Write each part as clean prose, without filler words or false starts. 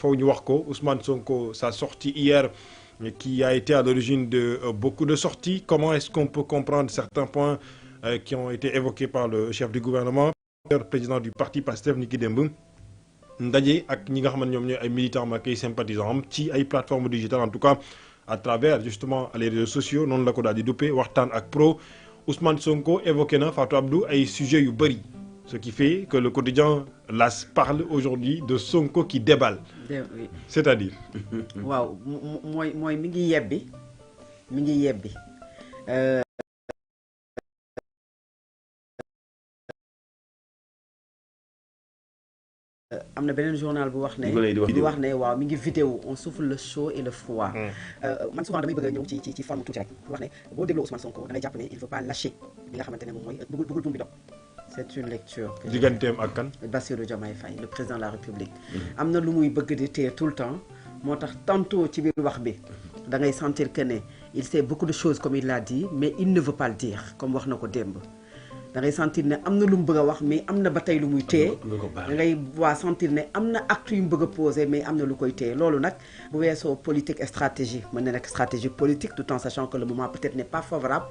faut ñu wax ko Ousmane Sonko sa sortie hier qui a été à l'origine de beaucoup de sorties. Comment est-ce qu'on peut comprendre certains points qui ont été évoqués par le chef du gouvernement, le président du parti Pastef niki démb ndaje ak ñi nga xam ne ñoom ñooy ay militants ak ay sympathisants am ci ay plateformes digitales en tout cas à travers justement les réseaux sociaux noonu la ko daal di duppee waxtaan ak pro Ousmane Sonko évoqué na Fatou Abdou ay sujets yu bëri. Ce qui fait que le quotidien L'As parle aujourd'hui de Sonko qui déballe. Oui. C'est-à-dire waaw mooy mi ngi yebbi am na beneen journal bu wax ne waaw mi ngi vidéo on souffle le chaud et le froid. man souvent damay bëgg a ñëw ci forme tuuti rek wax ne boo dégloo Ousmane Sonko da ngay jàpp ne il ne faut pas lâcher li nga xamante ne moom mooy bëggul buum bi dog. C'est une lecture que digganteem ak kan Bassirou Diomaye Faye le président de la République. am na lu muy bëgg di téye tout le temps moo tax tantôt ci biir wax bi da ngay sentir que ne il sait beaucoup de choses comme il l'a dit mais il ne veut pas le dire comme wax na ko démb. da ngay sentir ne am na lu mu bëgg a wax mais am na ba tey lu muy téye da ngay waa sentir ne am na acte yu mu bëgg a posé mais am na lu koy téye loolu nag bu weesoo politique et stratégie mën na nekk stratégie politique tout en sachant que le moment peut-être n'est pas favorable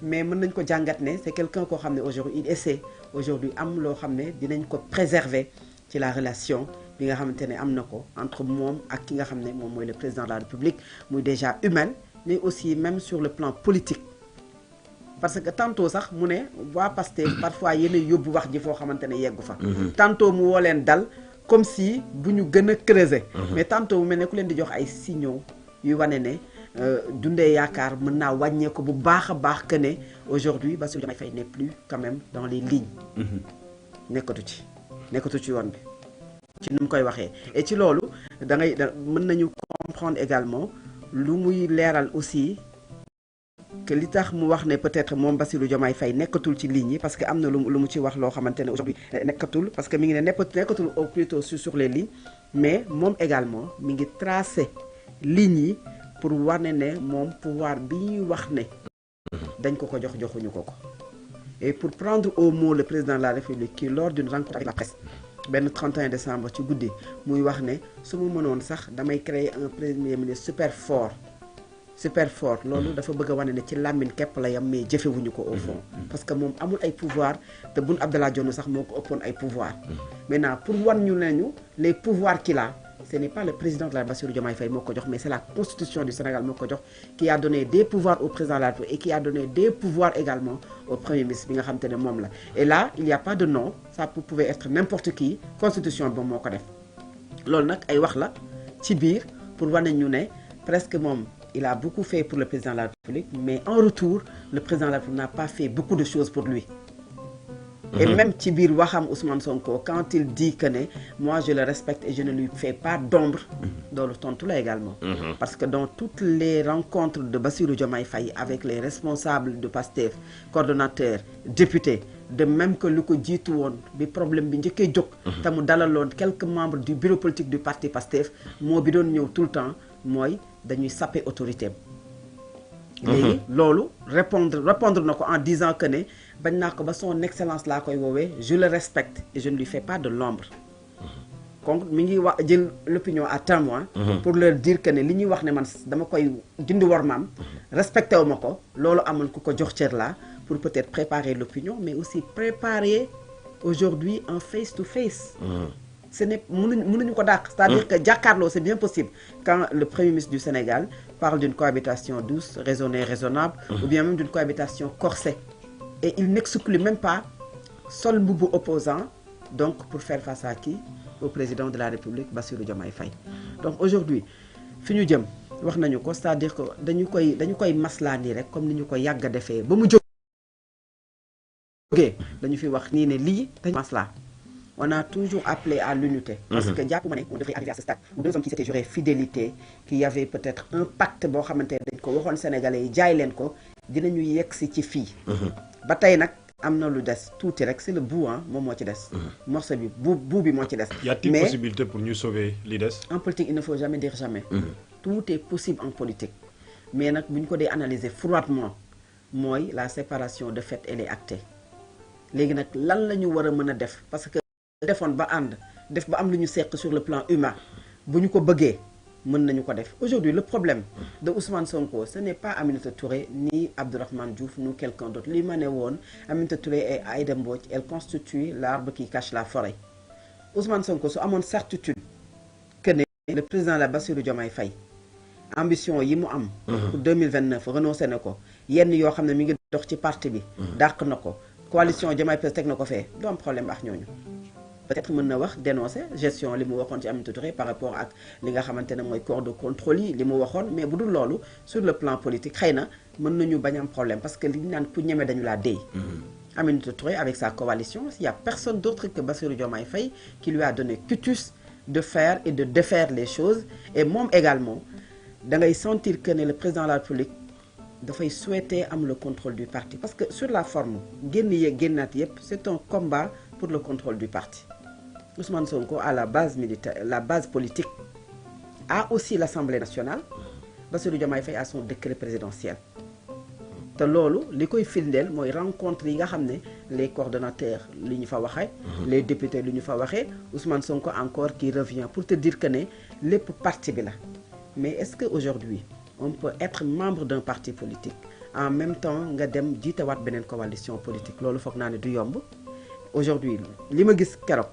mais mën nañ ko jàngat ne c'est quelqu'un koo xam ne aujourd'hui il essaie aujourd'hui am loo xam ne dinañ ko préserver ci la relation bi nga xamante ne am na ko entre moom ak ki nga xam ne moom mooy le président de la République muy déjà humaine mais aussi même sur le plan politique. parce que tantôt sax mu ne waa Pastef parfois yéen a yóbbu wax ji foo xamante ne yeggu fa. tantôt mu woo leen dal comme si bu ñu gën a creuser. mais tantôt mu mel ne ku leen di jox ay signaux yu wane ne dundee yaakaar mën naa wàññeeku bu baax a baax que ne aujourd'hui Bassirou Diomaye Faye n'est plus quand même dans les lignes. nekkatu ci yoon bi ci nu mu koy waxee et ci loolu mën nañu comprendre également lu muy leeral aussi. que li tax mu wax ne peut-être moom Bassirou Diomaye Faye nekkatul ci ligne yi parce que am na lu mu ci wax loo xamante ne aujourd'hui nekkatul parce que mi ngi ne nekkatul au plutôt sur les lignes mais moom également mi ngi tracé lignes yi pour wane ne moom pouvoir bi ñuy wax ne dañ ko joxuñu ko et pour prendre au mot le président de la République qui lors d'une rencontre avec la presse benn 31 décembre ci guddi muy wax ne su ma mënoon sax damay créer un premier ministre super fort loolu dafa bëgg a wane ne ci làmmiñ képp la yam mais jëfewuñu ko au fond parce que moom amul ay pouvoir te Boun Abdallah Dionne sax moo ko ëppoon ay pouvoir maintenant pour wan ñu ne ñu les pouvoirs qu'il a ce n'est pas le président de la Bassirou Diomaye Faye moo ko jox mais c'est la constitution du Sénégal moo ko jox qui a donné des pouvoirs au président de la République et qui a donné des pouvoirs également au premier ministre bi nga xam te ne moom la et là il y a pas de nom ça pouvait être n'importe qui constitution bi moo ko def loolu nag ay wax la ci biir pour wane ñu ne presque moom il a beaucoup fait pour le président de la République, mais en retour, le président de la République n'a pas fait beaucoup de choses pour lui. Et même Tibir Waham Ousmane Sonko, quand il dit que moi je le respecte et je ne lui fais pas d'ombre, dans le ton tout là également. Parce que dans toutes les rencontres de Bassirou Diomaye Faye avec les responsables de PASTEF, coordonnateurs, députés, de même que lu ko jiitu woon bi problème bi njëkkee jóg te mu dalaloon quelques membres du bureau politique du parti PASTEF moo bi doon ñëw tout le temps mooy dañuy saper autorité léegi loolu répondre na ko en disant que ne bañ naa ko ba son excellence laa koy woowee je le respecte et je ne lui fais pas de l'ombre donc mi ngi wax jël l'opinion à témoin pour leur dire que ne li ñuy wax ne man dama koy dindi wormaam respecté wu ma ko loolu amul ku ko jox cër la pour peut-être préparer l'opinion mais aussi préparer aujourd'hui un face to face ce n'est mënuñu ko dàq c'est-à-dire que jàkkaarloo c'est bien possible quand le premier ministre du Sénégal parle d'une cohabitation douce raisonnée raisonnable ou bien même d'une cohabitation corsée et il n'exclut même pas sol mbubu opposant donc pour faire face à qui au président de la République Bassirou Diomaye Faye donc aujourd'hui fi ñu jëm wax nañu ko c'est-à-dire que dañu koy maslaa nii rek comme ni ñu ko yàgg a defee ba mu jógee dañu fi wax nii ne lii dañu maslaa on a toujours appelé à l'unité parce que jàpp ma ne on devrait arriver à ce stade où deux hommes qui s'étaient juré fidélité qu'il y avait peut-être un pacte boo xamante ne dañ ko waxoon sénégalais yi jaay leen ko dinañu yegsi ci fii ba tey nag am na lu des tuuti rek c'est le bout moom moo ci des morceau bi bout bi moo ci des y a-t-il possibilité pour ñu sauver li des en politique il ne faut jamais dire jamais tout est possible en politique mais nag bu ñu ko dee analyser froidement mooy la séparation de fait elle est actée léegi nag lan la ñu war a mën a def parce que defoon ba ànd def ba am lu ñu seq sur le plan humain bu ñu ko bëggee mën nañu ko def. Aujourd'hui le problème de Ousmane Sonko ce n'est pas Aminata Touré ni Abdourahmane Diouf ni quelqu'un d'autre li ma ne woon Aminata Touré et Aïda Mbodj elles constituent l'arbre qui cache la forêt. Ousmane Sonko su amoon certitude que ne le président la Bassirou Diomaye Faye ambition yi mu am pour 2029 renoncé na ko yenn yoo xam ne mi ngi dox ci parti bi dàq na ko coalition Diomaye Presse teg na ko fee du am problème ak ñooñu. Peut-être mën na wax dénoncer gestion li mu waxoon ci Aminata Touré par rapport ak li nga xamante ne mooy corps de contrôle yi li mu waxoon mais bu dul loolu sur le plan politique xëy na mën nañu bañ am problème parce que li ñu naan ku ñeme dañu laa déy. Aminata Touré avec sa coalition il y a personne d'autre que Bassirou Diomaye Faye qui lui a donné quitus de faire et de défaire les choses et moom également da ngay sentir que ne le président de la République dafay souhaiter am le contrôle du parti parce que sur la forme génn yeeg génnaat yëpp c'est un combat pour le contrôle du parti. Ousmane Sonko a la base militaire, la base politique, a aussi l'Assemblée nationale. Bassirou Diomaye Faye a son décret présidentiel. te loolu li koy firndeel mooy rencontre yi nga xam ne les coordonnateurs li ñu fa waxee. les députés li ñu fa waxee Ousmane Sonko encore qui revient pour te dire que ne lépp parti bi la. mais est-ce que aujourd'hui on peut être membre d'un parti politique en même temps nga dem jiitewaat beneen coalition politique loolu foog naa ne du yomb. Aujourd'hui li ma gis keroog.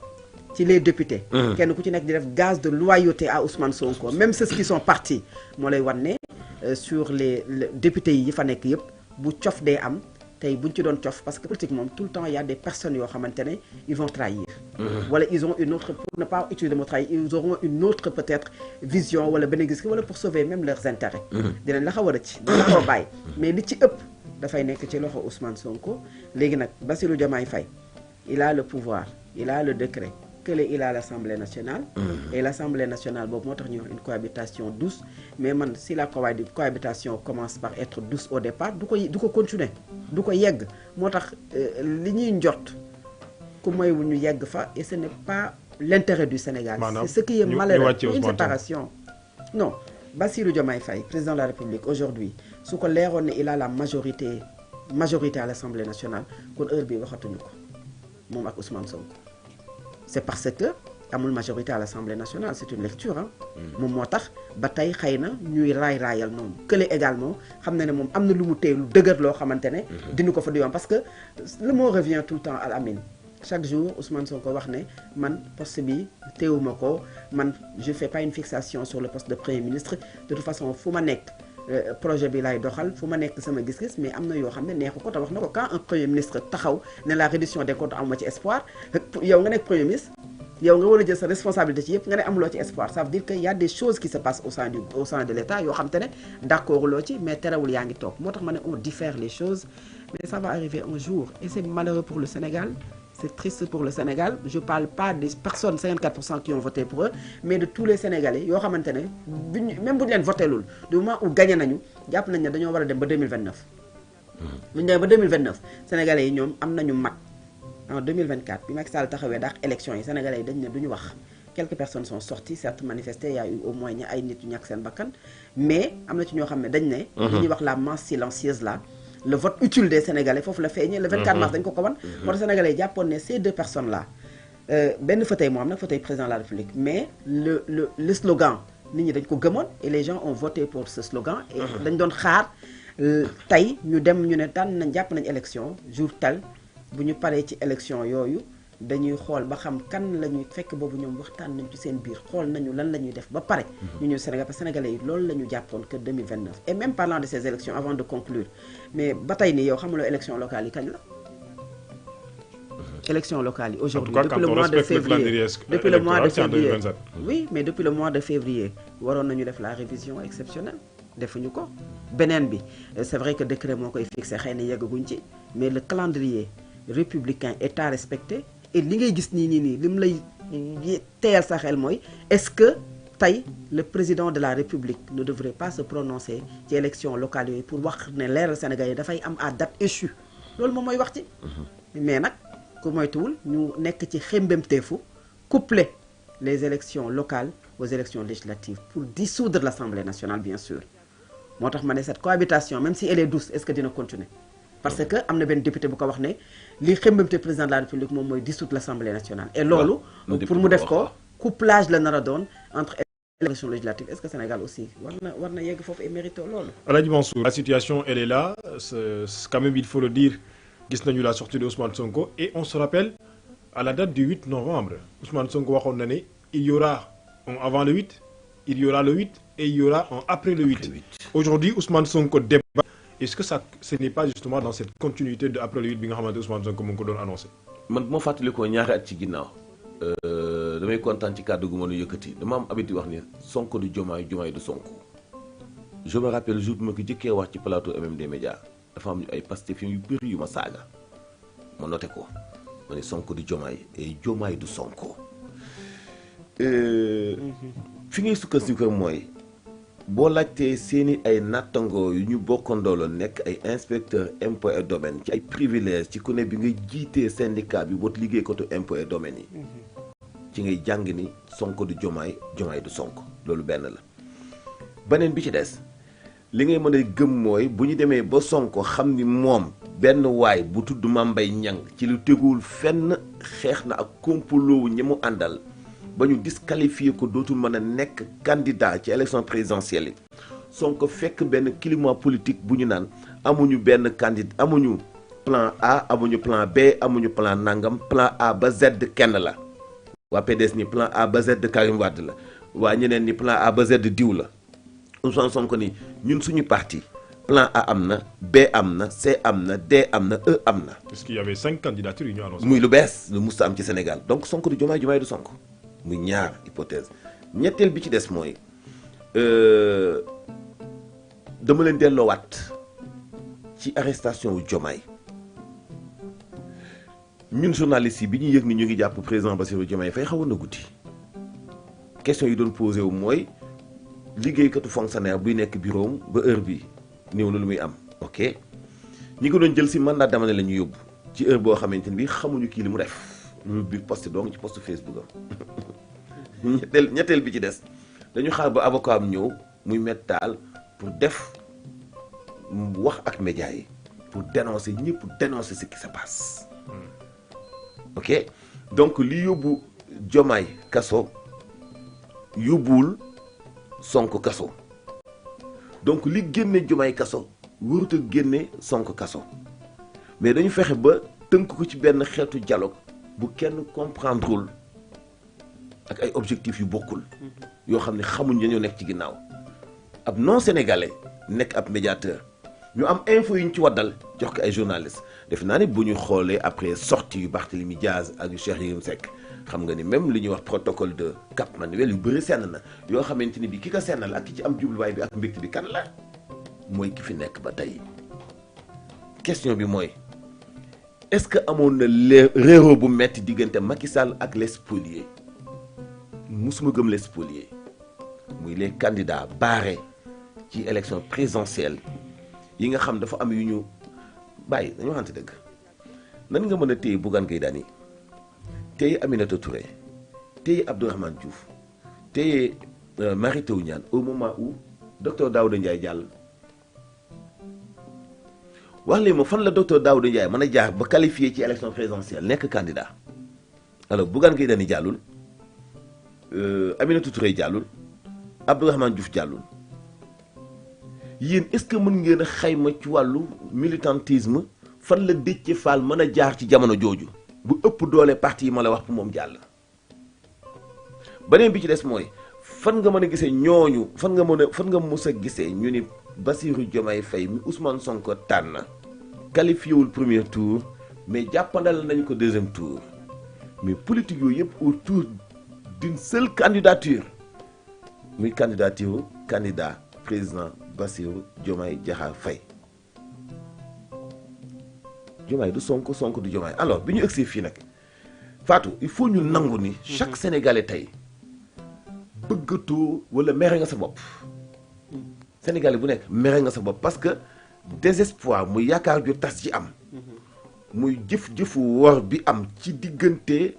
ci les députés. kenn ku ci nekk di def gage de loyauté à Ousmane Sonko même ceux qui sont partis moo lay wan ne sur les députés yi fa nekk yëpp bu cof dee am tey buñ ci doon cof parce que politique moom tout le temps il y a des personnes yoo xamante ne ils vont trahir. wala ils ont une autre pour ne pas utiliser le mot trahir ils auront une autre peut-être vision wala benn gis wala pour sauver même leurs intérêts. dinañ la xaw a rëcc dinañ la xaw a bàyyi mais li ci ëpp dafay nekk ci loxo Ousmane Sonko léegi nag Bassirou Diomaye Faye il a le pouvoir il a le décret. que il a l'Assemblée nationale. Et l'Assemblée nationale boobu moo tax ñu wax une cohabitation douce mais man si la cohabitation commence par être douce au départ du ko continuer du ko yegg moo tax li ñuy njort ku mooy wu ñu yegg fa et ce n'est pas l'intérêt du Sénégal. c'est ce qui est malheureux une séparation. non Bassirou Diomaye Faye président de la République aujourd'hui su ko leeroon ne il a la majorité à l'Assemblée nationale kon heure bi waxatuñu ko moom ak Ousmane Sonko. c'est parce que amul majorité à l'Assemblée nationale c'est une lecture ah. moom moo tax ba tey xëy na ñuy raayal noonu. kële également xam na ne moom am na lu mu téye lu dëgër loo xamante ne. dina ko fa di yoon parce que le mot revient tout le temps à la mine. chaque jour Ousmane Sonko wax ne man poste bi téewuma ko man je fais pas une fixation sur le poste de premier ministre de toute façon fu ma nekk. projet bi lay doxal fu ma nekk sama gis-gis mais am na yoo xam ne neexu ko te wax na ko quand un premier ministre taxaw ne la reddition des comptes amuma ci espoir yow nga nekk premier ministre yow nga war a jël sa responsabilité ci yëpp nga ne amuloo ci espoir ça veut dire que y a des choses qui se passent au sein de l'État yoo xam te ne d'accord loo ci mais terewul yaa ngi toog moo tax ma ne on diffère les choses mais ça va arriver un jour et c'est malheureux pour le Sénégal. C'est triste pour le Sénégal. Je parle pas des personnes 54% qui ont voté pour eux mais de tous les Sénégalais yoo xamante ne même bu ñu leen voté lul du moment où gagné nañu jàpp nañ ne dañoo war a dem ba 2029. bu ñu demee ba 2029 Sénégalais yi ñoom am nañu mag en 2024 bi Macky Sall taxawee daax élection yi Sénégalais yi dañ ne duñu wax quelques personnes sont sorties certes manifestées il y a eu au moins ay nit yu ñàkk seen bakkan mais am na ci ñoo xam ne dañ ne. dañuy wax la masse silencieuse là. le vote utile des Sénégalais foofu la feeñee le 24 mars dañ ko wan moo tax Sénégalais yi jàppoon ne ces deux personnes là benn fauteuil moo am nag fauteuil président de la République mais le slogan nit ñi dañ ko gëmoon et les gens ont voté pour ce slogan et dañ doon xaar tey ñu dem ñu ne tànn nañ jàpp nañ élection jour tel bu ñu paree ci élection yooyu dañuy xool ba xam kan la ñuy fekk boobu ñoom waxtaan nañ ci seen biir xool nañu lan la ñuy def ba pare ñu ñëw Sénégal parce que Sénégalais yi loolu la ñu jàppoon que 2029 et même parlant de ces élections avant de conclure mais ba tey nii yow xamuloo élection locale yi kañ la élection locale yi aujourd'hui depuis le mois de février oui mais depuis le mois de février waroon nañu def la révision exceptionnelle defuñu ko beneen bi c'est vrai que décret moo koy fixé xëy na yeggaguñ ci mais le calendrier républicain est à respecter et li ngay gis nii li mu lay teyal sa xel mooy est-ce que tey le président de la République ne devrait pas se prononcer ci élection locale yooyu pour wax ne leeral Sénégal yi dafay am à date échue loolu moom mooy wax ci mais nag ku moytuwul ñu nekk ci xembemteefu coupler les élections locales aux élections législatives pour dissoudre l'Assemblée nationale bien sûr moo tax ma ne cette cohabitation même si elle est douce est-ce que dina continuer parce que am na benn député bu ko wax ne li xembamte président de la République moom mooy dissoudre l'Assemblée nationale et loolu pour mu def ko couplage la nar a doon entre élection législative est-ce que Sénégal aussi war na yegg foofu et mérite loolu. Aladji Mansour, la situation elle est là, quand même il faut le dire, gis nañu la sortie de Ousmane Sonko et on se rappelle à la date du 8 novembre Ousmane Sonko waxoon na ne il y aura un avant le 8, il y aura le 8 et il y aura un après le 8. Aujourd'hui Ousmane Sonko débat. Est-ce que ce n'est pas justement dans cette continuité de après le 8 bi nga xamante Ousmane Sonko mu ngi ko doon annoncé. man bu ma fàttalikoo ñaari at ci ginnaaw damay kontaan ci kàddu gu ma nu yëkkati dama am habitude wax ni Sonko du Diomaye Diomaye du Sonko. Je me rappelle jour bi ma ko jëkkee wax ci plateau MMD Média dafa am ay Pastef yu bëri yu ma saaga ma noté ko ma ne Sonko du Diomaye et Diomaye du Sonko. fi ngay sukkandiku mooy boo laajtee seeni ay nattangoo yu ñu bokkandoolo nekk ay inspecteur impôt et domaine ci ay privilèges ci ku ne bi nga jiitee syndicat bi boot liggéey kotu impôt et domaine yi ci ngay jàng ni Sonko du Diomaye Diomaye du Sonko loolu benn la. beneen bi ci des li ngay mën a gëm mooy bu ñu demee ba Sonko xam ni moom benn waay bu tudd Mame Mbaye Niang ci lu teguwul fenn xeex na ak complot ñi mu àndal ba ñu disqualifié ko dootul mën a nekk candidat ci élection présidentielle yi Sonko fekk benn climat politique bu ñu naan amuñu benn candidat amuñu plan A amuñu plan B amuñu plan nangam plan A ba Z kenn la waa PDS ni plan A ba Z Karim Wade la waa ñeneen ni plan A ba Z diw la Ousmane Sonko ni ñun suñu parti plan A am na B am na C am na D am na E am na. parce qu'il y avait 5 candidatures yu ñu annoncé. muy lu bees lu musta am ci Sénégal donc Sonko du Diomaye Diomaye du Sonko muy ñaar hypothèse ñetteel bi ci des mooy dama leen delloowaat ci arrestation wu Diomaye ñun journalistes yi bi ñu yëg ni ñu ngi jàpp président Bassirou Diomaye Faye xawoon na guddi question yi doon posé wu mooy liggéeykatu fonctionnaire buy nekk bureau ba heure bi néew na lu muy am ok ñi ko doon jël si mandat d'amener la ñu yóbbu ci heure boo xamante ni bi xamuñu kii li mu def lu bi posté donc ci post Facebook am ñetteel bi ci des dañu xaar ba avocat am ñëw muy mettaal pour def wax ak média yi pour dénoncer ñëpp dénoncer ce qui se passe ok donc li yóbbu Diomaye kaso yóbbuwul Sonko kaso donc li génne Diomaye kaso warut a génne Sonko kaso mais dañu fexe ba tënk ko ci benn xeetu dialogue bu kenn comprendrewul ak ay objectifs yu bokkul yoo xam ne xamuñ ñoo nekk ci ginnaaw ab non sénégalais nekk ab médiateur ñu am info yu ñu ci waddal jox ko ay journalistes def naa ni bu ñu xoolee après sortie yu Barthélémy Diaz ak yu Cheikh Yérim Seck xam nga ni même li ñuy wax protocole de Cap Manuel yu bëri senn na yoo xamante ni bi ki ko sennal ak ki ci am jubluwaay bi ak mbégte bi kan la mooy ki fi nekk ba tey question bi mooy est-ce que amoon na réeroo bu metti diggante Macky Sall ak les spoliés musuma gëm les spoliés muy les candidats barrés ci élection présidentielle yi nga xam dafa am yu ñu bàyyi dañu waxante dëgg nan nga mën a téye Bougane Gueye Dany téye Aminata Touré téye Abdourahmane Diouf téye Mary Teuw Niane au moment où docteur Daouda Ndiaye jàll wax leen ma fan la docteur Daouda Ndiaye mën a jaar ba qualifié ci élection présidentielle nekk candidat alors Bougane Gueye Dany jàllul Aminata Touré jàllul Abdourahmane Diouf jàllul yéen est-ce que mën ngeen a xayma ci wàllu militantisme fan la Déthié Fall mën a jaar ci jamono jooju bu ëpp doole parti yi ma la wax pour moom jàll. beneen bi ci des mooy fan nga mën a gisee ñooñu fan nga mës a gisee ñu ni Bassirou Diomaye Faye mi Ousmane Sonko tànn qualifié wul premier tour mais jàppandal nañ ko deuxième tour mais politique yooyu yëpp autour d'une seule candidature muy candidature candidat président Bassirou Diomaye Diakhar Faye Diomaye du Sonko Sonko du Diomaye alors bi ñu ëgsee fii nag Fatou il faut ñu nangu ni chaque Sénégalais tey bëggatoo wala mere nga sa bopp Sénégalais bu nekk mere nga sa bopp parce que désespoir muy yaakaar ju tas ci am muy jëf-jëfu wor bi am ci diggante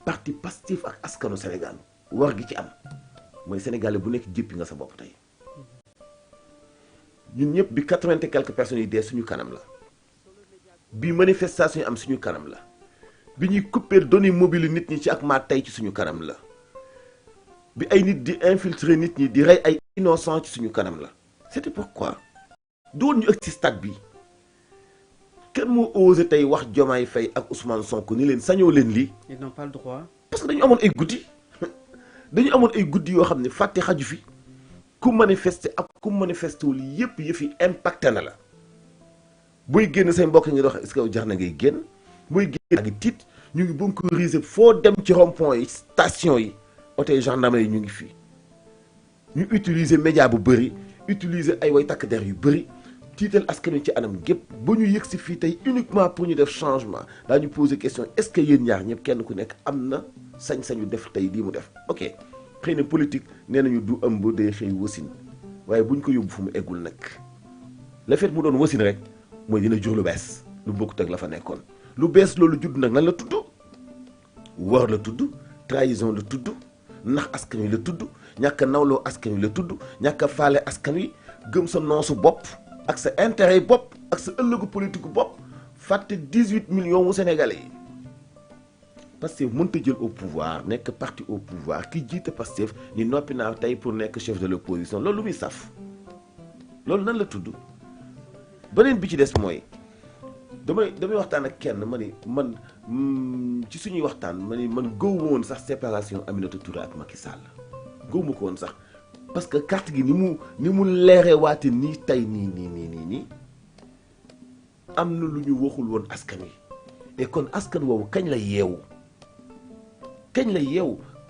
parti Pastef ak askanu Sénégal wor gi ci am mooy Sénégalais bu nekk jéppi nga sa bopp tey ñun ñëpp bi 80 et quelques personnes yi dee suñu kanam la bi manifestation yi am suñu kanam la bi ñuy couper données mobiles nit ñi ci ak maa tey ci suñu kanam la bi ay nit di infiltrer nit ñi di rey ay innocent ci suñu kanam la. c'était pourquoi doon ñu ëgg ci stade bi kenn moo osé tey wax Diomaye Faye ak Ousmane Sonko ni leen sañoo leen lii. ils n'ont pas le droit. parce que dañu amoon ay guddi dañu amoon ay guddi yoo xam ne fàtte xaju fi ku manifester ak ku manifester wul yëpp yëfi impacté na la booy génn say mbokk ngi dox est-ce que jar na ngay génn booy génn ak tiit ñu ngi bunkeriser foo dem ci rond-point yi station yi oto gendarmerie yi ñu ngi fii ñu utiliser média bu bëri utiliser ay way takk der yu bëri tiital askan wi ci anam gépp ba ñu yëg si fii tey uniquement pour ñu def changement daañu poser question est-ce que yéen ñaar ñëpp kenn ku nekk am na sañ-sañu def tey lii mu def ok xëy na politique nee nañu du ëmb day xëy wasin waaye buñ ko yóbbu fu mu eggul nag le fait mu doon wasin rek mooy dina jur lu bees lu bokkut ak la fa nekkoon lu bees loolu judd nag nan la tudd war la tudd trahison la tudd nax askan wi la tudd ñàkk a nawloo askan wi la tudd ñàkk a faale askan wi gëm sa noosu bopp ak sa intérêt bopp ak sa ëllëgu politique bopp fàtte 18 millions wu Sénégalais yi Pastef mënta jël au pouvoir nekk parti au pouvoir ki jiite Pastef ni noppi naa tey pour nekk chef de l'opposition loolu lu muy saf loolu nan la tudd beneen bi ci des mooy damay waxtaan ak kenn ma ni man ci suñuy waxtaan ma ni man gëwuma woon sax séparation Aminata Touré ak Macky Sall gëwuma ko woon sax parce que carte gi ni mu leeree waate nii tey nii am na lu ñu waxul woon askan wi et kon askan woowu kañ la yeewu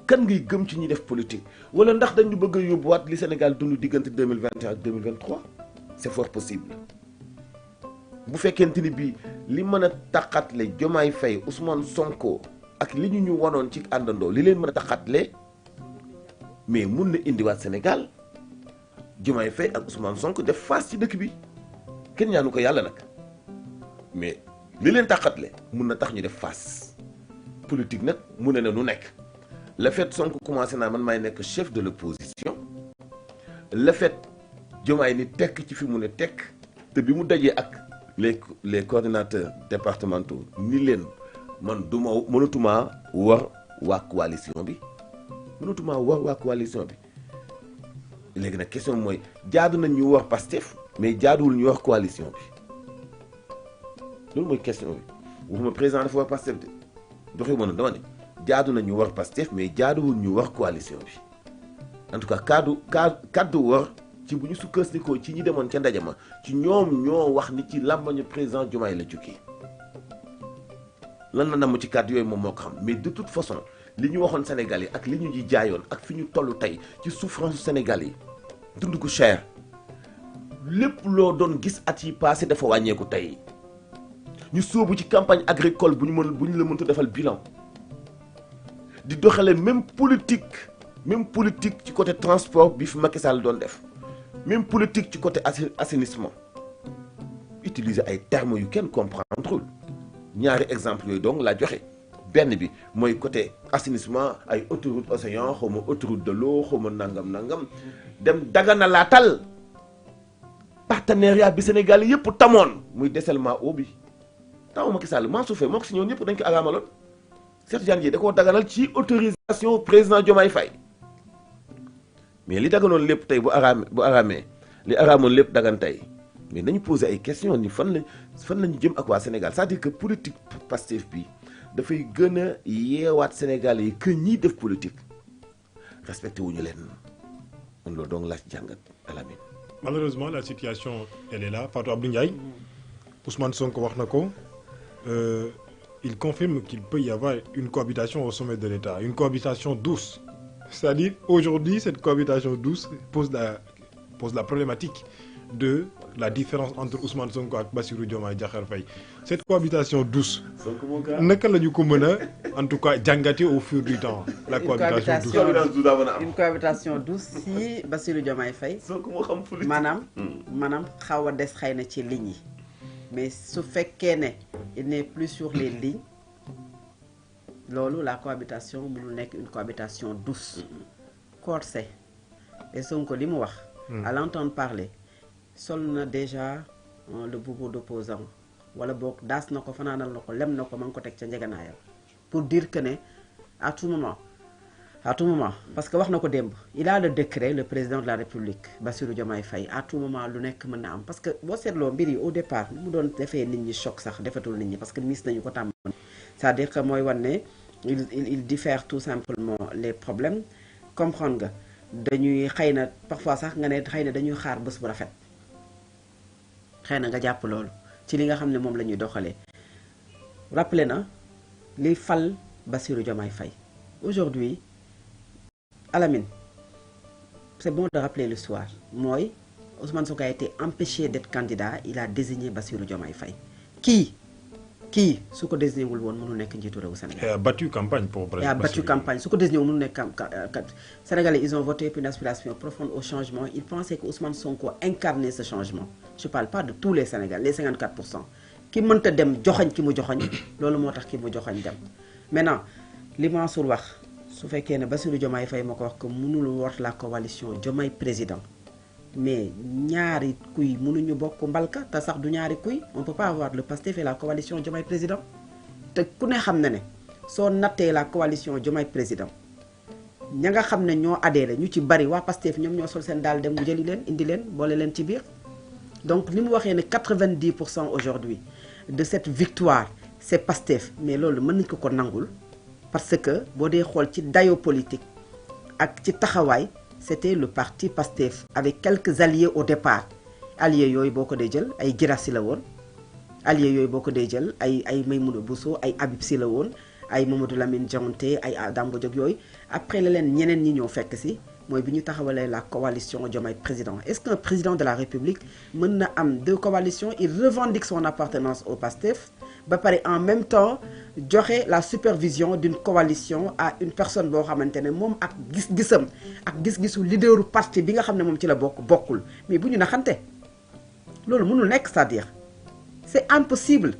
kan ngay gëm ci ñi def politique wala ndax dañu bëgg a yóbbuwaat li Sénégal dund diggante 2021 ak 2023 c'est fort possible bu fekkente ni bii li mën a taxatle Diomaye Faye Ousmane Sonko ak li ñu wanoon ci àndandoo li leen mën a taxatle mais mun na indiwaat Sénégal Diomaye Faye ak Ousmane Sonko def face ci dëkk bi kenn ñaanu ko yàlla nag mais li leen taxatle mun na tax ñu def face politique nag mu ne nu nekk le fait Sonko commencé naa man maay nekk chef de l'opposition le fait Diomaye ni tekk ci fi mu ne tekk te bi mu dajee ak les coordinateurs départementaux ni leen man mënatuma war waa coalition bi léegi nag question mooy jaadu nañ ñu war Pastef mais jaaduwul ñu war coalition bi loolu mooy question bi waxuma président dafa war Pastef de doxee ma dama ne jaadu nañ ñu war Pastef mais jaaduwul ñu war coalition bi en tout cas kaddu war ci bu ñu sukkandikoo ci ñi demoon ca ndaje ma ci ñoom ñoo wax ni ci làmbañu président Diomaye la jukki lan la namm ci kàddu yooyu moom moo ko xam mais de toute façon li ñu waxoon Sénégal yi ak li ñu ji jaayoon ak fi ñu toll tey ci souffrance Sénégal yi dund ko cher lépp loo doon gis at yi passé dafa wàññeeku tey ñu sóobu ci campagne agricole bu ñu la mënta defal bilan di doxale même politique ci côté transport bi fi Macky Sall doon def même politique ci côté assainissement utiliser ay termes yu kenn comprendrewul ñaari exemple yooyu donc laa joxe benn bi mooy côté assainissement ay autoroute océan xaw ma autoroute de l'eau xaw ma nangam dem daganalaatal partenariat bi Sénégal yëpp tamoon muy dessalement eau bi taw Macky Sall Mansour Faye moo ko si ñëw ñëpp dañ ko araamaloon Cheikh Tidiane Dièye da koo daganal ci autorisation président Diomaye Faye mais li daganoon lépp tey bu araamee li araamoon lépp dagan tey mais nañu poser ay questions ni fan lañu jëm ak waa Sénégal c'est-à-dire que politique Pastef bi dafay gën a yeewaat Sénégal yi que ñiy def politique respecté wuñu leen man loolu donc laa ci jàngat Alamine. Malheureusement la situation elle est là Fatou Abdou Ndiaye Ousmane Sonko wax na ko il confirme qu'il peut y avoir une cohabitation au sommet de l'État une cohabitation douce c'est-à-dire aujourd'hui cette cohabitation douce pose la problématique de la différence entre Ousmane Sonko ak Bassirou Diomaye Diakhar Faye cette cohabitation douce naka la ñu ko mën a en tout cas jàngate au fur du temps la une cohabitation douce si Bassirou Diomaye Faye maanaam xaw a des xëy na ci lignes yi mais su fekkee ne il n'est plus sur les lignes loolu la cohabitation mënul nekk une cohabitation douce corsée et Sonko li mu wax à l'entendre parler sol na déjà le boubou d'opposant wala boog daas na ko fanaanal na ko lem na ko ma ngi ko teg ca njeganaayam pour dire que ne à tout moment À tout moment, parce que wax na ko démb il a le décret, le président de la République Bassirou Diomaye Faye, à tout moment lu nekk mën na am parce que boo seetloo mbir yi au départ mu doon defee nit ñi choc sax defatul nit ñi parce que mis nañu ko tàmm. C'est-à-dire que mooy wan ne il diffère tout simplement les problèmes comprendre nga dañuy xëy na parfois sax nga ne xëy na dañuy xaar bés bu rafet xëy na nga jàpp loolu ci li nga xam ne moom la ñuy doxalee. Rappelé na li fal Bassirou Diomaye Faye aujourd'hui. Alamine, c'est bon de rappeler l'histoire. Moi, Ousmane Sonko a été empêché d'être candidat, il a désigné Bassirou Diomaye Faye. Qui, ce que désigné wul won mënu nek njitu rew Sénégal. Il a battu campagne pour Il a battu campagne. Ce que désigné mënu nek Sénégalais, ils ont voté pour une aspiration profonde au changement. Ils pensaient que Ousmane Sonko incarnait ce changement. Je parle pas de tous les Sénégalais, les 54%. Qui mënta dem joxagn ki mu joxagn, lolu motax ki mu joxagn dem. Maintenant, li Mansour wax su fekkee ne Bassirou Diomaye Faye moo ko wax que mënul war la coalition Diomaye président mais ñaari kuy mënuñu bokk mbalka te sax du ñaari kuy on peut pas avoir le Pastef et la coalition Diomaye président te ku ne xam na ne soo nattee la coalition Diomaye président ña nga xam ne ñoo adhéré ñu ci bari waa Pastef ñoom ñoo sol seen daal dem jëli leen indi leen boole leen ci biir donc li mu waxee ne 90% aujourd'hui de cette victoire c'est Pastef mais loolu mën nañ ko ko nangul parce que boo dee xool ci dayo politique ak ci taxawaay c'était le parti Pastef avec quelques alliés au départ alliés yooyu boo ko dee jël ay Guirassy la woon alliés yooyu boo ko dee jël ay Maïmouna Bousso ay Habib Sy la woon ay Mamadou Lamine Dianté ay Dame Diop yooyu après la leen ñeneen ñi ñoo fekk si mooy bi ñu taxawalee la coalition Diomaye président. Est-ce qu'un président de la République mën na am deux coalitions, il revendique son appartenance au Pastef ba pare en même temps joxe la supervision d'une coalition à une personne boo xamante ne moom ak gis-gisam ak gis-gisu leaderu parti bi nga xam ne moom ci la bokkul mais bu ñu naxante loolu mënul nekk, c'est-à-dire c'est impossible.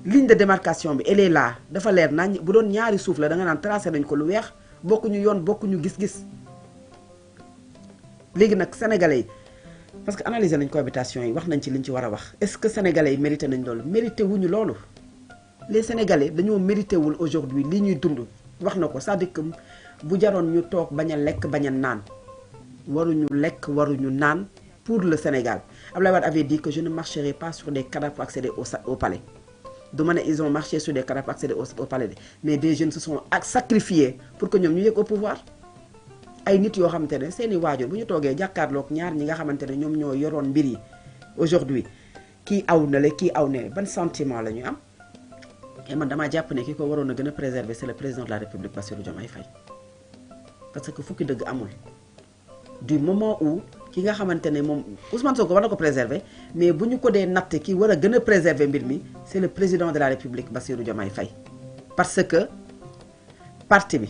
Ligne de démarcation bi elle est là dafa leer nañ bu doon ñaari suuf la da nga naan tracé nañ ko lu weex bokkuñu yoon bokkuñu gis-gis léegi nag sénégalais yi parce que analyser nañ cohabitation yi wax nañ ci liñ ci war a wax est-ce que sénégalais yi mérité nañ loolu mérité wuñu loolu les sénégalais dañoo mérité wul aujourd'hui li ñuy dund wax na ko c'est-à-dire que bu jaroon ñu toog bañ a lekk bañ a naan waruñu lekk waruñu naan pour le Sénégal. Abdoulaye Wade avait dit que je ne marcherai pas sur des cadavres pour accéder au palais. Donc ils ont marché sur des cadavres pour accéder au palais mais des jeunes se sont sacrifiés pour que ñoom ñu yegg au pouvoir. Ay nit yoo xamante ne seeni waajur bu ñu toogee jàkkaarloog ñaar ñi nga xamante ne ñoom ñoo yoroon mbir yi aujourd'hui kii aw na la kii aw ne ban sentiment la ñu am. Et man damaa jàpp ne ki ko waroon a gën a préserver c'est le président de la République Bassirou Diomaye Faye parce que fukki dëgg amul du moment où ki nga xamante ne moom Ousmane Sonko war na ko préserver mais bu ñu ko dee natt ki war a gën a préserver mbir mi c'est le président de la République Bassirou Diomaye Faye parce que parti bi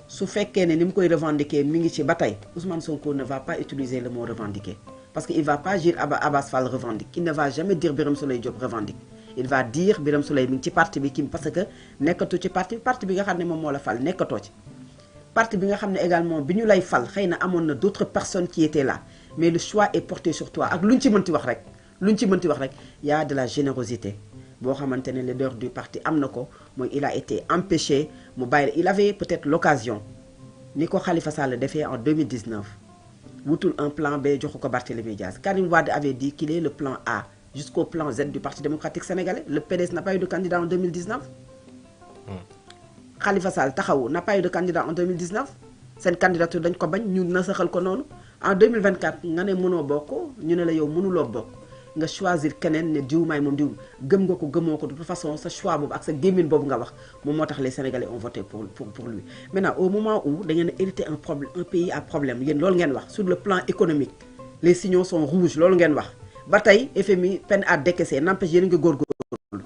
su fekkee ne ni mu koy revendiquer mi ngi ci ba tey Ousmane Sonko ne va pas utiliser le mot revendiquer parce que il va pas dire Abass Fall revendique, il ne va jamais dire Birame Souleye Diop revendique. Il va dire Birame Souleye mi ngi ci parti bi parce que nekkatu ci parti bi nga xam ne moom moo la fal nekkatoo ci parti bi nga xam ne également bi ñu lay fal xëy na amoon na d'autres personnes qui étaient là mais le choix est porté sur toi ak lu ñu ci mënti wax rek y a de la générosité boo xamante ne le leader du parti am na ko mooy il a été empêché mu bàyyi il avait peut-être l'occasion ni ko Khalifa Sall defee en 2019 wutul un plan B joxu ko Barthélémy Dias. Karim Wade avait dit qu'il est le plan A jusqu'au plan Z du Parti démocratique sénégalais. Le PDS n'a pas eu de candidat en 2019. Khalifa Sall taxawu n'a pas eu de candidat en 2019. Seen candidature dañ ko bañ ñu nasaxal ko noonu. En 2024 nga ne mënoo bokk ñu ne la yow mënuloo bokk nga choisir keneen ne diw maay moom diw gëm nga ko gëmoo ko de toute façon sa choix boobu ak sa gémmiñ boobu nga wax moom moo tax les Sénégalais ont voté pour lui. Maintenant au moment où da ngeen a hérité un pays à problème yéen loolu ngeen wax sur le plan économique les signaux sont rouges loolu ngeen wax ba tey FMI peine à décaisser n'empêche yéen a ngi góorgóorlu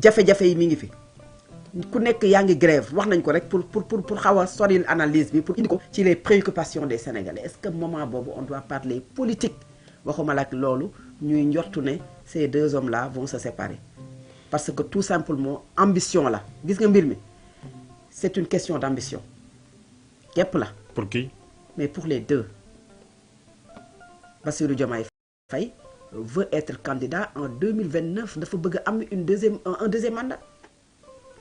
jafe-jafe yi mi ngi fi ku nekk yaa ngi grève wax nañ ko rek pour xaw a soril analyse bi pour indi ko ci les préoccupations des Sénégalais. Est-ce que moment boobu on doit parler politique waxuma la ak loolu ñuy njortu ne ces deux hommes là vont se séparer parce que tout simplement ambition la gis nga mbir mi c'est une question d'ambition képp la. Pour qui? Mais pour les deux. Bassirou Diomaye Faye veut être candidat en 2029 dafa bëgg am un deuxième mandat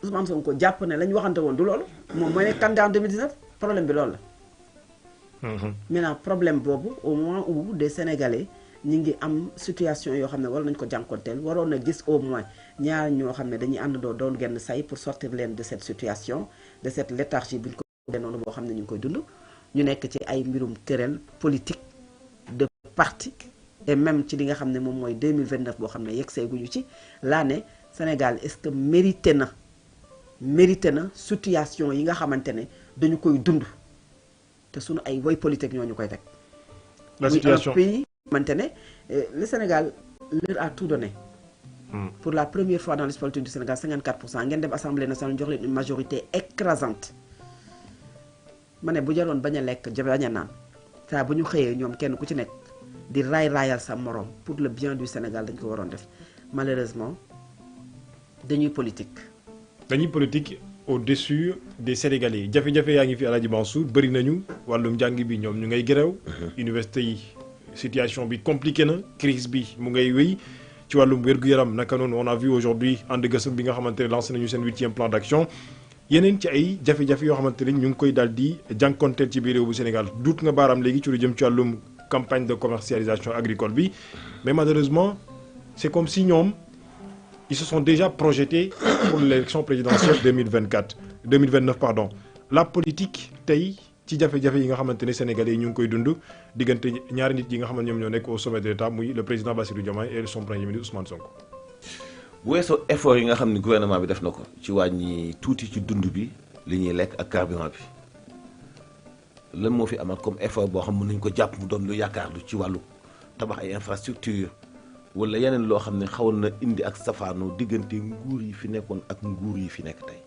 Ousmane Sonko jàpp ne la ñu waxante woon du loolu moom mooy nekk candidat en 2019 problème bi loolu la. Maintenant problème boobu au moment où des Sénégalais ñi ngi am situation yoo xam ne war nañ ko jànkonteel waroon na gis au moins ñaar ñoo xam ne dañuy àndandoo doon genn say pour sortir leen de cette situation de cette léthargie bi ñu ko dee noonu boo xam ne ñu ngi koy dund ñu nekk ci ay mbirum querelle politique de parti et même ci li nga xam ne moom mooy 2029 boo xam ne yegg seeguñu ci laa ne Sénégal est-ce que mérité na situation yi nga xamante ne dañu koy dund te suñu ay woy politique ñoo ñu koy teg. La situation un pays xamante ne le Sénégal leur a tout donné. Pour la première fois dans l'histoire politique du Sénégal 54% ngeen dem assemblée nationale jox leen une majorité écrasante ma ne bu jaroon bañ a lekk bañ a naan saa bu ñu xëyee ñoom kenn ku ci nekk di raayal sa morom pour le bien du Sénégal dañ ko waroon def malheureusement dañuy politique. Au-dessus des Sénégalais jafe-jafe yaa ngi fi Alaaji Mansour bëri nañu wàllum njàng bi ñoom ñu ngay gërëw université yi situation bi compliqué na crise bi mu ngay wéy ci wàllum wér-gu-yaram naka noonu on a vu aujourd'hui ànd gësëm bi nga xamante ne lancé nañu seen 8e plan d'action yeneen ci ay jafe-jafe yoo xamante ne ñu ngi koy daal di jànkonteel ci biir réew bu Sénégal duut nga baaraam léegi ci lu jëm ci wàllum campagne de commercialisation agricole bi mais malheureusement c'est comme si ñoom ils se sont déjà projetés pour l'élection présidentielle 2029 pardon. La politique tey ci jafe-jafe yi nga xamante ne Sénégalais yi ñu ngi koy dund diggante ñaari nit yi nga xamante ñoom ñoo nekk au sommet de l'État muy le président Bassirou Diomaye et son premier ministre Ousmane Sonko. bu weesoo effort yi nga xam ne gouvernement bi def na ko ci wàññi tuuti ci dund bi li ñuy lekk ak carburant bi lan moo fi amal comme effort boo xam mën nañu ko jàpp mu doon lu yaakaar lu ci wàllu tabax ay infrastructure wala yeneen loo xam ne xawoon na indi ak safaanoo diggante nguur yi fi nekkoon ak nguur yi fi nekk tey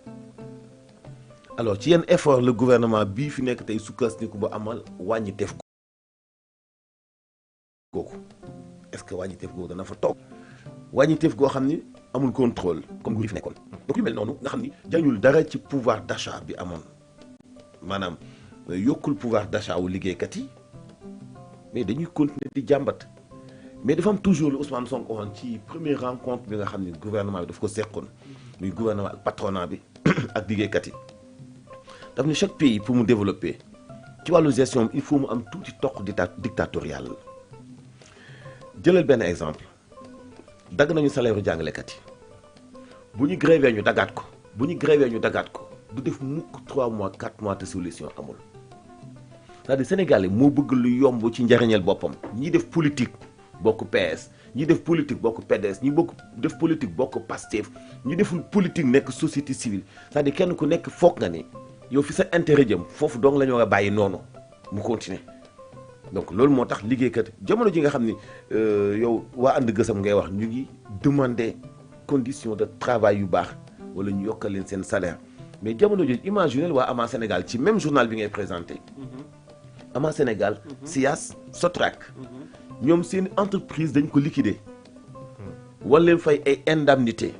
alors ci yenn effort le gouvernement bii fi nekk tey sukkandiku ba amal wàññiteef googu est-ce que wàññiteef googu dana fa toog wàññiteef goo xam ni amul contrôle comme nguur yi fi nekkoon donc yu mel noonu nga xam ni jañul dara ci pouvoir d'achat bi amoon maanaam yokkul pouvoir d'achat wu liggéeykat yi mais dañuy continuer di jàmbat. mais dafa am toujours lu Ousmane Sonko waxoon ci première rencontre bi nga xam ne gouvernement bi daf ko seqoon muy gouvernement ak patronat bi ak liggéeykat yi daf ne chaque pays pour mu développer ci wàllu gestion il faut mu am tuuti toq dictatorial jëlal benn exemple dagg nañu salaire jàngalekat yi bu ñu grévé ñu dagaat ko du def mukk 3 mois 4 mois te solution amul c'est-à-dire Sénégalais moo bëgg lu yomb ci njariñal boppam ñi def politique bokk PS ñi def politique bokk PDS ñi def politique bokk Pastef ñi deful politique nekk société civile c'est-à-dire kenn ku nekk foog nga ni yow fi sa intérêt jëm foofu donc la ñu war a bàyyi noonu mu continuer donc loolu moo tax liggéeykat jamono ji nga xam ni yow waa ànd gësam ngay wax ñu ngi demander conditions de travail yu baax wala ñu yokkal leen seen salaire mais jamono jooju imaginez waa Ama Sénégal ci même journal bi ngay présenté Ama Sénégal SIAS Sotrac ñoom seen entreprise dañ ko liquider wala leen fay ay indemnité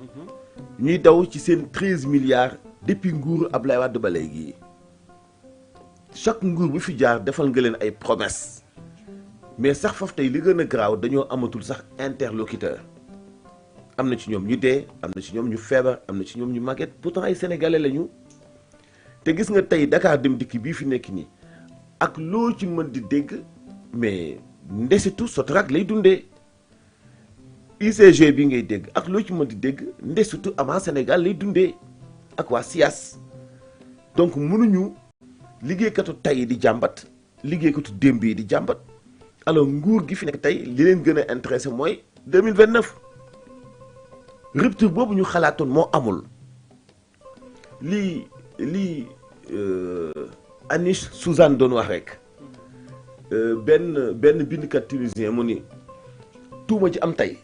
ñuy daw ci seen 13 milliards depuis nguuru Abdoulaye Wade ba léegi chaque nguur bu fi jaar defal nga leen ay promesses mais sax foofu tey li gën a garaaw dañoo amatul sax interlocuteur am na ci ñoom ñu dee am na ci ñoom ñu feebar am na ci ñoom ñu màgget pourtant ay sénégalais lañu te gis nga tey Dakar Dem Dikk bii fi nekk nii ak loo ci mën di dégg mais ndesitu Sotrac lay dundee UCG bi ngay dégg ak loo ci mën di dégg ndesitu Ama Sénégal lay dundee ak waa SIAS donc mënuñu liggéeykatu tey di jàmbat liggéeykatu démb yi di jàmbat alors nguur gi fi nekk tey li leen gën a intéressé mooy 2029 rupture boobu ñu xalaatoon moo amul lii Anish Suzanne doon wax rek benn bindkat tunisien mu ni tuuma ci am tey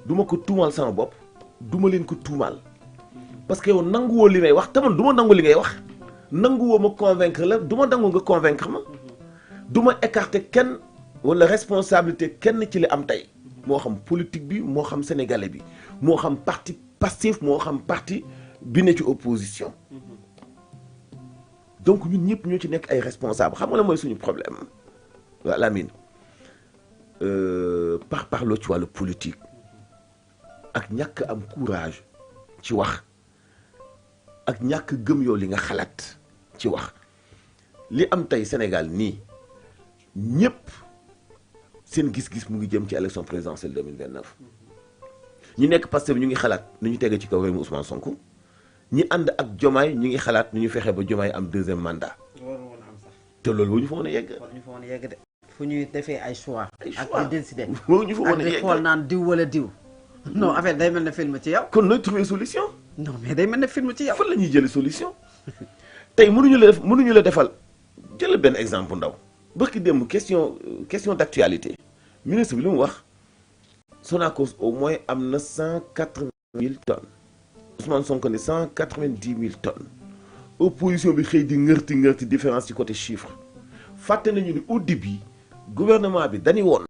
duma ko tuumaal sama bopp duma leen ko tuumaal parce que yow nanguwoo li may wax te man du ma nangu li ngay wax nanguwoo ma convaincre la du ma nangu nga convaincre ma du ma écarter kenn wala responsabilité kenn ci li am tey moo xam politique bi moo xam sénégalais bi moo xam parti Pastef moo xam parti bi ne ci opposition donc ñun ñëpp ñoo ci nekk ay responsable xam nga la mooy suñu problème waa Lamine parloo ci wàllu politique ak ñàkk am courage ci wax ak ñàkk gëm yow li nga xalaat ci wax li am tey Sénégal nii ñëpp seen gis-gis mu ngi jëm ci élection présidentielle 2029 ñi nekk Pastef ñu ngi xalaat nu ñu tege ci kaw réew Ousmane Sonko ñi ànd ak Diomaye ñu ngi xalaat nu ñu fexe ba Diomaye am deuxième mandat. waru woon am sax. te loolu wu ñu fa mën a yegg. war ñu fa mën a yegg de. fu ñuy defee ay choix. ak di décider. wu ñu fa mën a ak di yegg xool naan diw wala diw. non affaire day mel ne film ci yow. kon nooy trouver solution. non mais day mel ne film ci yow. fan la ñuy jëlee solution tey mënuñu la defal jël benn exemple bu ndaw barki démb question d'actualité ministre bi lu mu wax Sonacos au moins am na 180 000 tonnes Ousmane Sonko ne 190 000 tonnes opposition bi xëy di ngërti différence ci côté chiffre fàtte nañu ni au début gouvernement bi dañu woon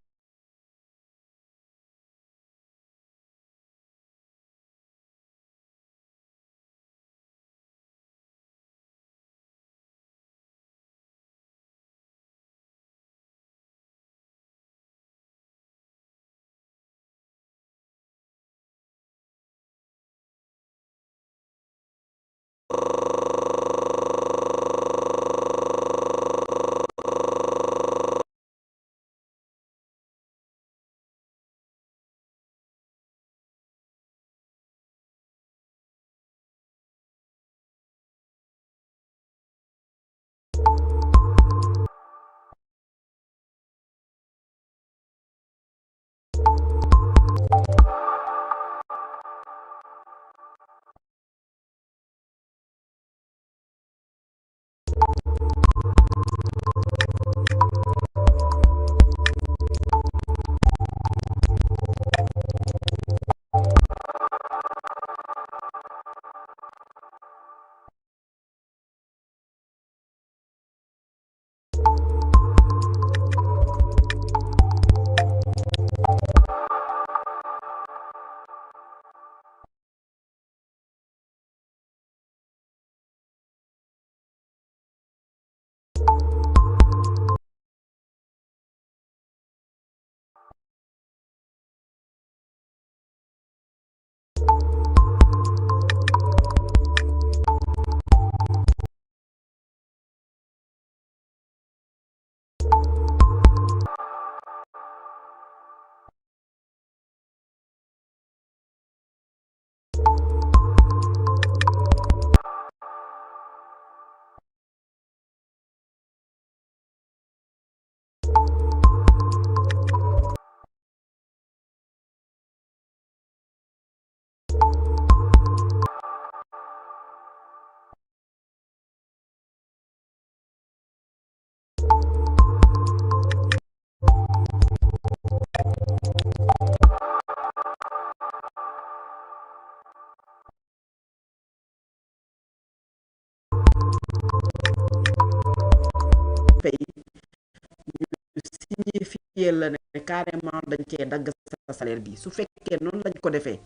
signifier la ne carrément dañ cee dagg sa salaire bi su fekkee noonu lañ ko defee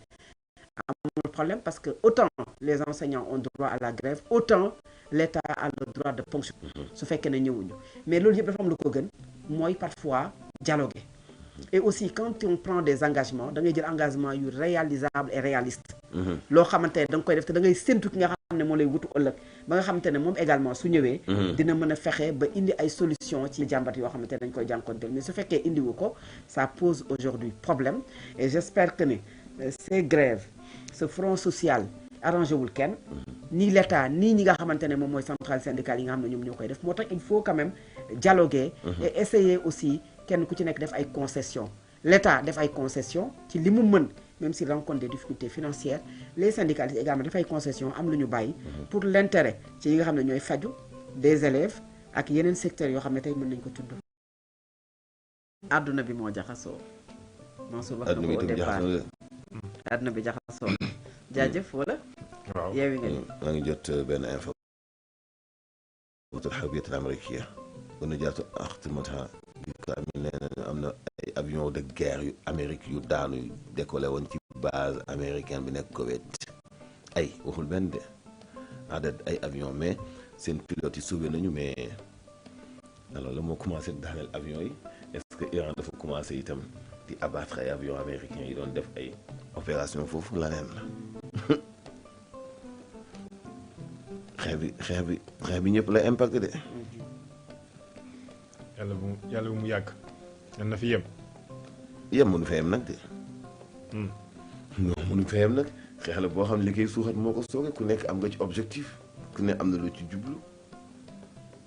amul problème parce que autant les enseignants ont droit à la grève autant l'État a le droit de ponction su fekkee ne ñëwuñu mais loolu yëpp dafa am lu ko gën mooy parfois dialoguer et aussi quand on prend des engagements da ngay jël engagement yu réalisable et réaliste loo xamante ne da nga koy def te da ngay séntu ki nga xam ne moo lay wutu ëllëg ba nga xamante ne moom également su ñëwee dina mën a fexe ba indi ay solution ci jàmbat yoo xamante ne dañ koy jànkonteel mais su fekkee indiwu ko ça pose aujourd'hui problème et j'espère que ne ces grèves ce front social arrangé wul kenn ni l'État ni ñi nga xamante ne moom mooy centrale syndicale yi nga xam ne ñoom ñoo koy def moo tax il faut quand même dialoguer et essayer aussi kenn ku ci nekk def ay concessions l'État def ay concessions ci li mu mën même s'il rencontre des difficultés financières les syndicalistes également def ay concessions am lu ñu bàyyi pour l'intérêt ci yi nga xam ne ñooy faju des élèves ak yeneen secteurs yoo xam ne tey mën nañ ko tudd adduna bi moo jaxasoo Mansour wax na ko au départ adduna bi jaxasoo jaajëf wala waaw yeewi nga ni maa ngi jot benn info الحربية الأمريكية ونجات أختمتها كامل أمنا أفيون de guerre yu Amérique yu daanu yu décollé woon ci base américaine bi nekk Koweït ay waxul benn de ay avion mais seen pilote yi sauvé nañu mais alors la moo commencé daaneel avion yi est-ce que Iran dafa commencé itam di abattre ay avion américains yi doon def ay opération foofu la neen la xeex bi ñëpp lay impacté de. yàlla bu mu yàgg. yal na fi yem. mënu fa yem nag de. non mënu fa yem nag xeex la boo xam ne li koy suuxat moo ko sooke ku nekk am nga ci objectif ku ne am na lu ci jublu.